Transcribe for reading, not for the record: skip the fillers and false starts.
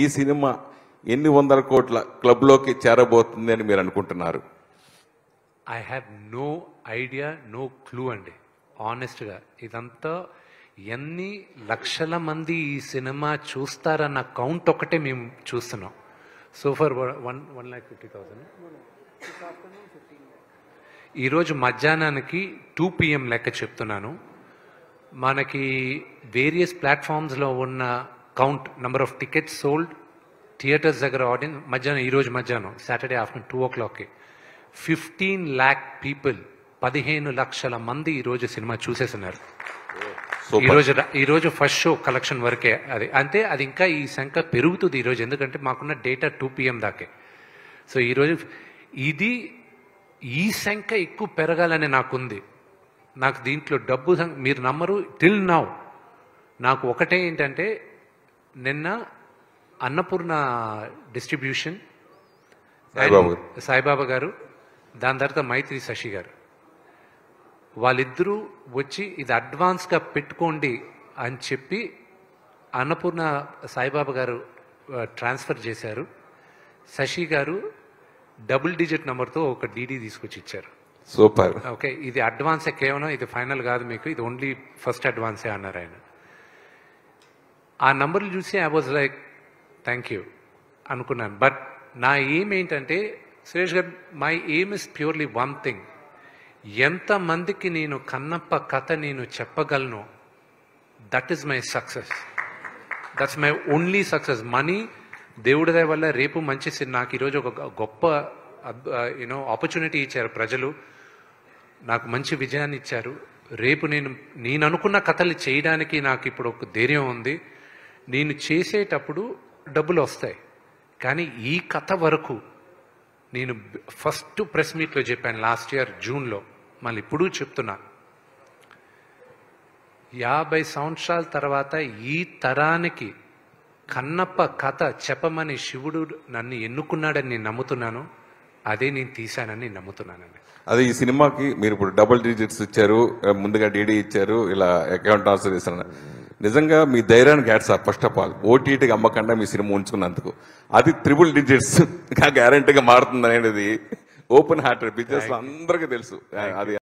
ఈ సినిమా ఎన్ని వందల కోట్ల క్లబ్లోకి చేరబోతుంది అని మీరు అనుకుంటున్నారు? I have no idea, no clue అండి. ఆనెస్ట్గా ఇదంతా ఎన్ని లక్షల మంది ఈ సినిమా చూస్తారన్న కౌంట్ ఒకటే మేము చూస్తున్నాం. సో ఫర్ 1,50,000 ఈరోజు మధ్యాహ్నానికి 2 PM లెక్క చెప్తున్నాను. మనకి వేరియస్ ప్లాట్ఫామ్స్లో ఉన్న count, number of tickets sold, theatres దగ్గర ఆడియన్స్ మధ్యాహ్నం, ఈరోజు మధ్యాహ్నం సాటర్డే ఆఫ్టర్నూన్ 2 o'clockకి 15 lakh పీపుల్, 15 లక్షల మంది ఈరోజు సినిమా చూసేస్తున్నారు. ఈరోజు ఫస్ట్ షో కలెక్షన్ వరకే అది. అంటే అది ఇంకా ఈ సంఖ్య పెరుగుతుంది ఈరోజు, ఎందుకంటే మాకున్న డేటా 2 PM దాకే. సో ఈరోజు ఈ సంఖ్య ఎక్కువ పెరగాలని నాకుంది. నాకు దీంట్లో డబ్బు మీరు నమ్మరు, టిల్ నౌ నాకు ఒకటే ఏంటంటే, నిన్న అన్నపూర్ణ డిస్ట్రిబ్యూషన్ సాయిబాబా గారు, దాని తర్వాత మైత్రి శశి గారు, వాళ్ళిద్దరూ వచ్చి ఇది అడ్వాన్స్గా పెట్టుకోండి అని చెప్పి అన్నపూర్ణ సాయిబాబా గారు ట్రాన్స్ఫర్ చేశారు. శశి గారు డబుల్ డిజిట్ నెంబర్తో ఒక డీడీ తీసుకొచ్చి ఇచ్చారు. సూపర్. ఓకే, ఇది అడ్వాన్సే కేవలం, ఇది ఫైనల్ కాదు మీకు, ఇది ఓన్లీ ఫస్ట్ అడ్వాన్సే అన్నారు ఆయన. ఆ నంబర్లు చూసి I was like thank you అనుకున్నాను. బట్ నా ఎయిమ్ ఏంటంటే, సురేష్ గారు, my aim is purely one thing. ఎంతమందికి నేను కన్నప్ప కథ నేను చెప్పగలను, that is my success. That's my only success. Money దేవుడి దయ వల్ల రేపు మంచి నాకు ఈరోజు ఒక గొప్ప ఆపర్చునిటీ ఇచ్చారు ప్రజలు, నాకు మంచి విజయాన్ని ఇచ్చారు. రేపు నేను అనుకున్న కథలు చేయడానికి నాకు ఇప్పుడు ఒక ధైర్యం ఉంది. నేను చేసేటప్పుడు డబ్బులు వస్తాయి, కానీ ఈ కథ వరకు నేను ఫస్ట్ ప్రెస్ మీట్లో చెప్పాను లాస్ట్ ఇయర్ జూన్లో, మళ్ళీ ఇప్పుడు చెప్తున్నా, 50 సంవత్సరాల తర్వాత ఈ తరానికి కన్నప్ప కథ చెప్పమని శివుడు నన్ను ఎన్నుకున్నాడని నేను నమ్ముతున్నాను. అదే నేను తీశానని నమ్ముతున్నానండి. అదే ఈ సినిమాకి మీరు ఇప్పుడు డబుల్ డిజిట్స్ ఇచ్చారు, ముందుగా డీడీ ఇచ్చారు, ఇలా అకౌంట్ ట్రాన్స్ఫర్ చేస్తున్నారు. నిజంగా మీ ధైర్యానికి hats off. First of all ఓటీటీకి అమ్మకుండా మీ సినిమా ఉంచుకున్నందుకు. అది 3 digits గ్యారంటీగా మారుతుంది అనేది ఓపెన్ హార్టెడ్ బిజినెస్ అందరికీ తెలుసు. అది